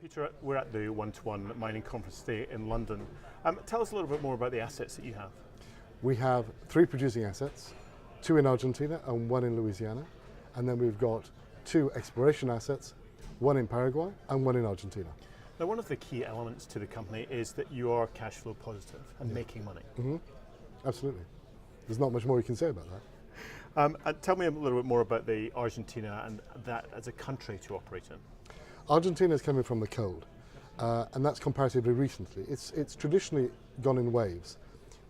Peter, we're at the One-to-One Mining Conference today in London. Tell us a little bit more about the assets that you have. We have 3 producing assets, 2 in Argentina and 1 in Louisiana. And then we've got 2 exploration assets, 1 in Paraguay and 1 in Argentina. Now, one of the key elements to the company is that you are cash flow positive and making money. Mm-hmm. Absolutely. There's not much more you can say about that. And tell me a little bit more about the Argentina and that as a country to operate in. Argentina is coming from the cold, and that's comparatively recently. It's traditionally gone in waves.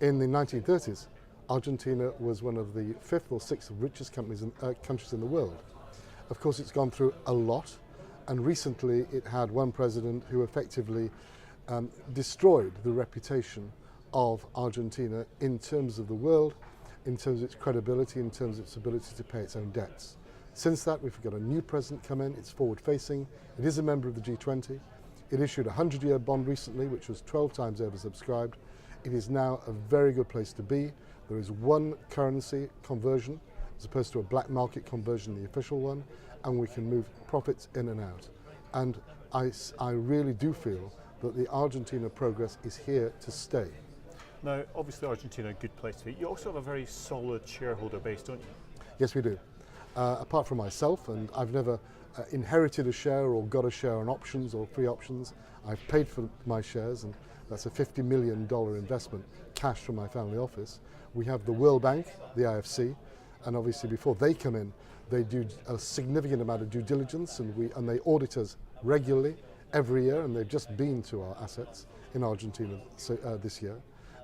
In the 1930s, Argentina was one of the 5th or 6th richest countries in the world. Of course, it's gone through a lot, and recently it had one president who effectively destroyed the reputation of Argentina in terms of the world, in terms of its credibility, in terms of its ability to pay its own debts. Since that, we've got a new president come in. It's forward-facing. It is a member of the G20. It issued a 100-year bond recently, which was 12 times oversubscribed. It is now a very good place to be. There is one currency conversion, as opposed to a black market conversion, the official one, and we can move profits in and out. And I really do feel that the Argentina progress is here to stay. Now, obviously Argentina, a good place to be. You also have a very solid shareholder base, don't you? Yes, we do. Apart from myself, and I've never inherited a share or got a share on options or free options. I've paid for my shares, and that's a $50 million investment, cash from my family office. We have the World Bank, the IFC, and obviously before they come in, they do a significant amount of due diligence, and they audit us regularly every year, and they've just been to our assets in Argentina this year.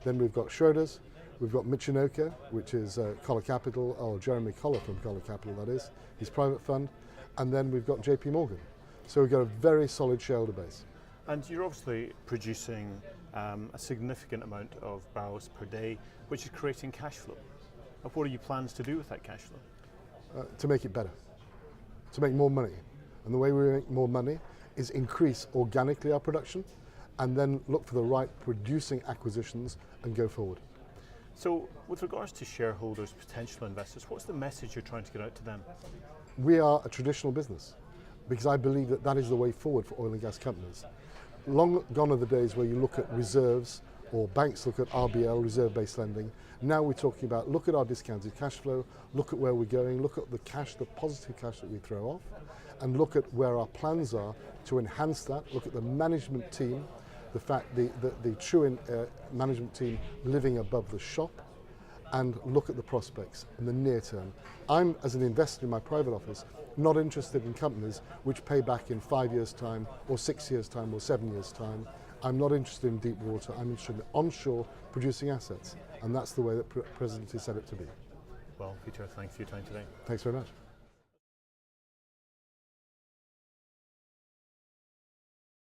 Then we've got Shareholders. We've got Michinoka, which is Collar Capital, or Jeremy Collar from Collar Capital, that is, his private fund. And then we've got JP Morgan. So we've got a very solid shareholder base. And you're obviously producing a significant amount of barrels per day, which is creating cash flow. And what are your plans to do with that cash flow? To make it better, to make more money. And the way we make more money is increase organically our production and then look for the right producing acquisitions and go forward. So, with regards to shareholders, potential investors, what's the message you're trying to get out to them? We are a traditional business because I believe that that is the way forward for oil and gas companies. Long gone are the days where you look at reserves or banks look at RBL, reserve-based lending. Now we're talking about look at our discounted cash flow, look at where we're going, look at the cash, the positive cash that we throw off, and look at where our plans are to enhance that, look at the management team, the fact the true management team living above the shop, and look at the prospects in the near term. I'm, as an investor in my private office, not interested in companies which pay back in 5 years' time, or 6 years' time, or 7 years' time. I'm not interested in deep water. I'm interested in onshore producing assets, and that's the way that President is set up to be. Well, Peter, thanks for your time today. Thanks very much.